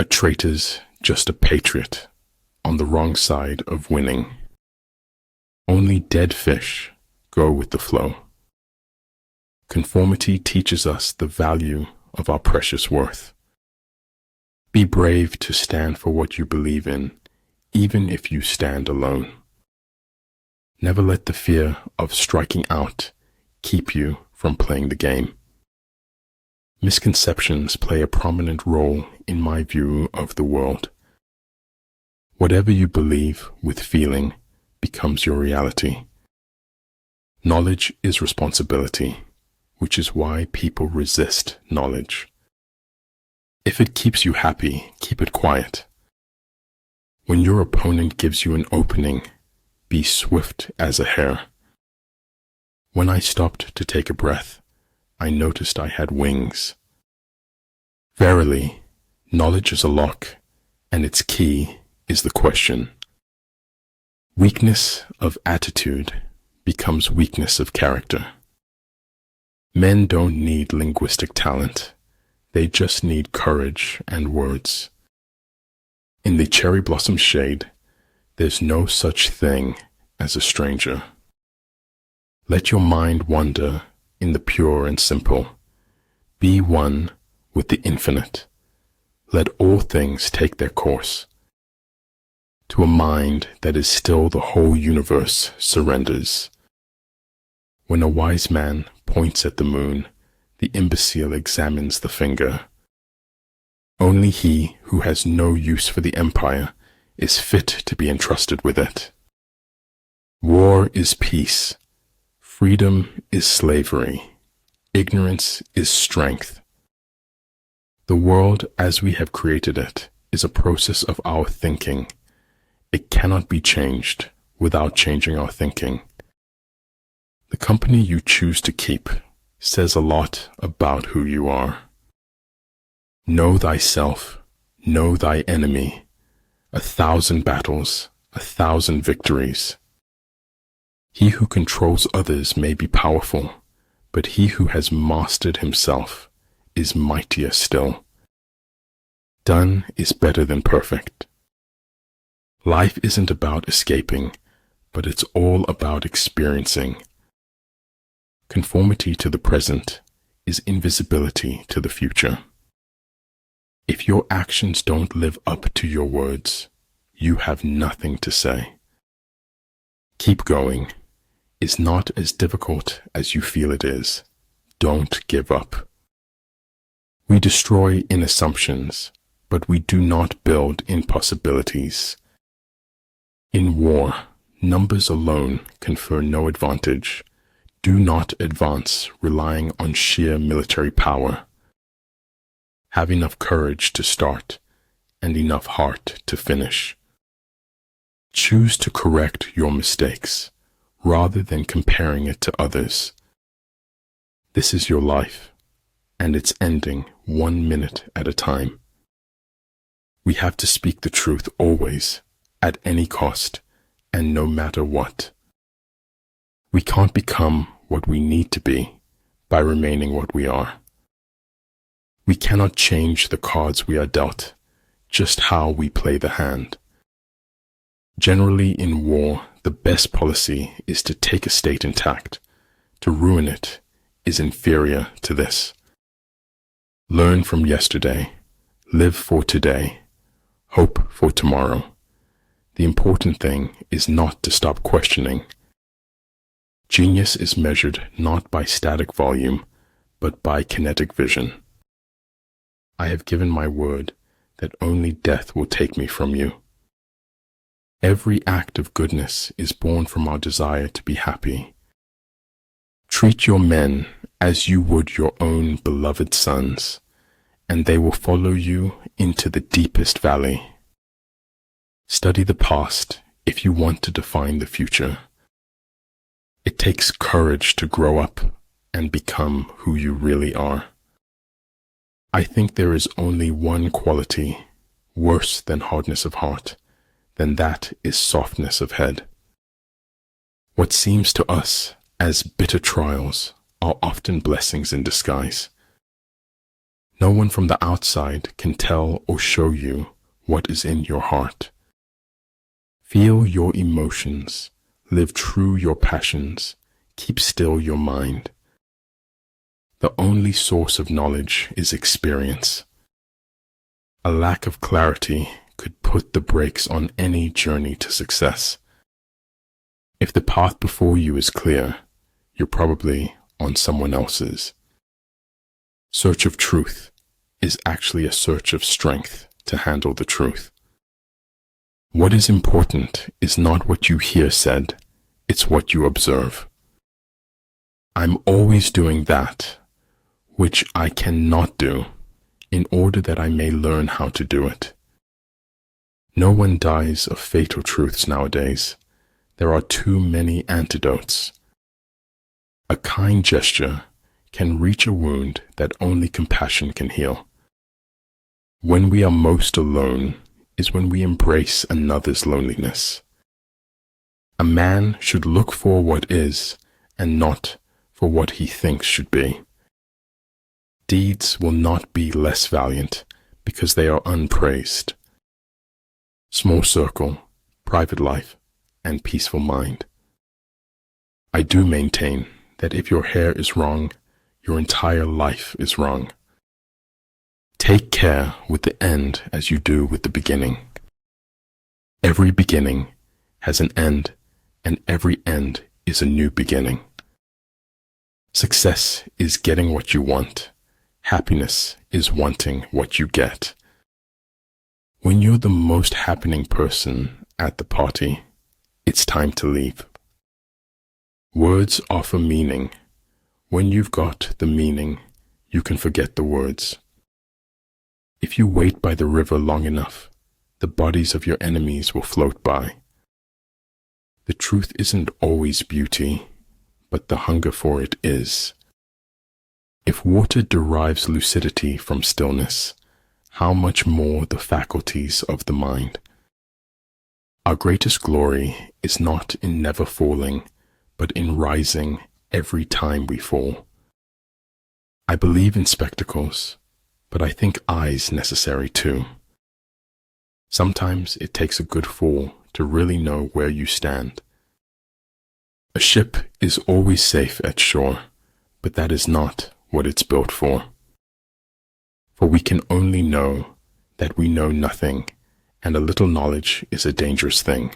A traitor's just a patriot on the wrong side of winning. Only dead fish go with the flow. Conformity teaches us the value of our precious worth. Be brave to stand for what you believe in, even if you stand alone. Never let the fear of striking out keep you from playing the game. Misconceptions play a prominent role in my view of the world. Whatever you believe with feeling becomes your reality. Knowledge is responsibility, which is why people resist knowledge. If it keeps you happy, keep it quiet. When your opponent gives you an opening, be swift as a hare. When I stopped to take a breath, I noticed I had wings. Verily, knowledge is a lock, and its key is the question. Weakness of attitude becomes weakness of character. Men don't need linguistic talent. They just need courage and words. In the cherry blossom shade, there's no such thing as a stranger. Let your mind wander in the pure and simple. Be one with the infinite. Let all things take their course. To a mind that is still, the whole universe surrenders. When a wise man points at the moon, the imbecile examines the finger. Only he who has no use for the empire is fit to be entrusted with it. War is peace. Freedom is slavery. Ignorance is strength. The world as we have created it is a process of our thinking. It cannot be changed without changing our thinking. The company you choose to keep says a lot about who you are. Know thyself, know thy enemy. 1,000 battles, 1,000 victories. He who controls others may be powerful, but he who has mastered himself is mightier still. Done is better than perfect. Life isn't about escaping, but it's all about experiencing. Conformity to the present is invisibility to the future. If your actions don't live up to your words, you have nothing to say. Keep going. It's not as difficult as you feel it is. Don't give up. We destroy in assumptions, but we do not build in possibilities. In war, numbers alone confer no advantage. Do not advance relying on sheer military power. Have enough courage to start and enough heart to finish. Choose to correct your mistakes rather than comparing it to others. This is your life, and it's ending 1 minute at a time. We have to speak the truth always, at any cost, and no matter what. We can't become what we need to be by remaining what we are. We cannot change the cards we are dealt, just how we play the hand. Generally in war, the best policy is to take a state intact. To ruin it is inferior to this. Learn from yesterday, live for today, hope for tomorrow. The important thing is not to stop questioning. Genius is measured not by static volume, but by kinetic vision. I have given my word that only death will take me from you. Every act of goodness is born from our desire to be happy. Treat your men as you would your own beloved sons, and they will follow you into the deepest valley. Study the past if you want to define the future. It takes courage to grow up and become who you really are. I think there is only one quality worse than hardness of heart, then that is softness of head. What seems to us as bitter trials are often blessings in disguise. No one from the outside can tell or show you what is in your heart. Feel your emotions, live true your passions, keep still your mind. The only source of knowledge is experience. A lack of clarity could put the brakes on any journey to success. If the path before you is clear, you're probably on someone else's. Search of truth is actually a search of strength to handle the truth. What is important is not what you hear said, it's what you observe. I'm always doing that which I cannot do in order that I may learn how to do it. No one dies of fatal truths nowadays. There are too many antidotes. A kind gesture can reach a wound that only compassion can heal. When we are most alone is when we embrace another's loneliness. A man should look for what is and not for what he thinks should be. Deeds will not be less valiant because they are unpraised. Small circle, private life, and peaceful mind. I do maintain that if your hair is wrong, your entire life is wrong. Take care with the end as you do with the beginning. Every beginning has an end, and every end is a new beginning. Success is getting what you want. Happiness is wanting what you get. When you're the most happening person at the party, it's time to leave. Words offer meaning. When you've got the meaning, you can forget the words. If you wait by the river long enough, the bodies of your enemies will float by. The truth isn't always beauty, but the hunger for it is. If water derives lucidity from stillness, how much more the faculties of the mind? Our greatest glory is not in never falling, but in rising every time we fall. I believe in spectacles, but I think eyes necessary too. Sometimes it takes a good fall to really know where you stand. A ship is always safe at shore, but that is not what it's built for. For we can only know that we know nothing, and a little knowledge is a dangerous thing.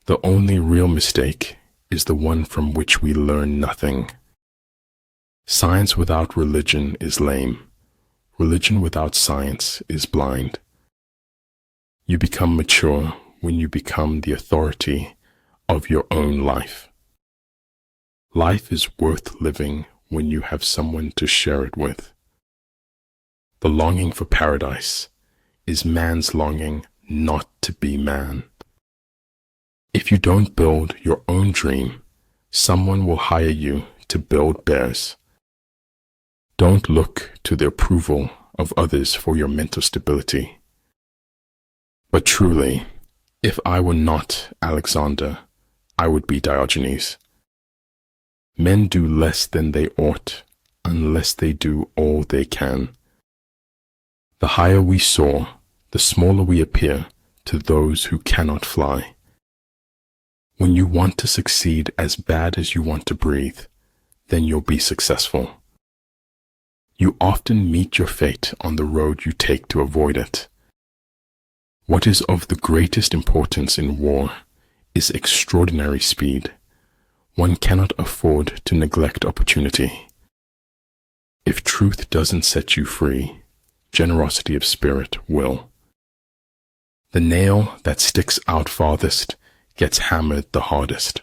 The only real mistake is the one from which we learn nothing. Science without religion is lame. Religion without science is blind. You become mature when you become the authority of your own life. Life is worth living when you have someone to share it with. The longing for paradise is man's longing not to be man. If you don't build your own dream, someone will hire you to build theirs. Don't look to the approval of others for your mental stability. But truly, if I were not Alexander, I would be Diogenes. Men do less than they ought, unless they do all they can. The higher we soar, the smaller we appear to those who cannot fly. When you want to succeed as bad as you want to breathe, then you'll be successful. You often meet your fate on the road you take to avoid it. What is of the greatest importance in war is extraordinary speed. One cannot afford to neglect opportunity. If truth doesn't set you free, generosity of spirit will. The nail that sticks out farthest gets hammered the hardest.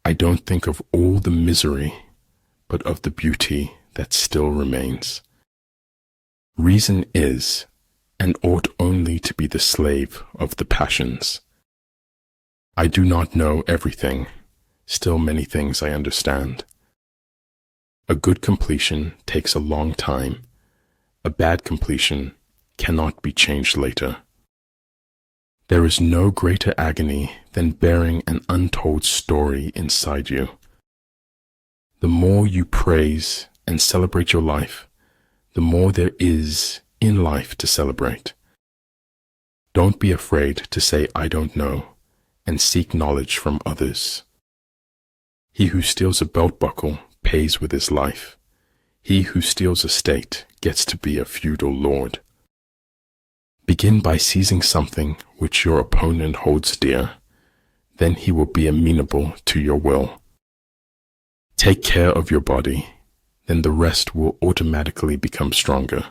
I don't think of all the misery, but of the beauty that still remains. Reason is, and ought only to be the slave of the passions. I do not know everything, still many things I understand. A good completion takes a long time. A bad completion cannot be changed later. There is no greater agony than bearing an untold story inside you. The more you praise and celebrate your life, the more there is in life to celebrate. Don't be afraid to say I don't know and seek knowledge from others. He who steals a belt buckle pays with his life. He who steals a state gets to be a feudal lord. Begin by seizing something which your opponent holds dear. Then he will be amenable to your will. Take care of your body, then the rest will automatically become stronger.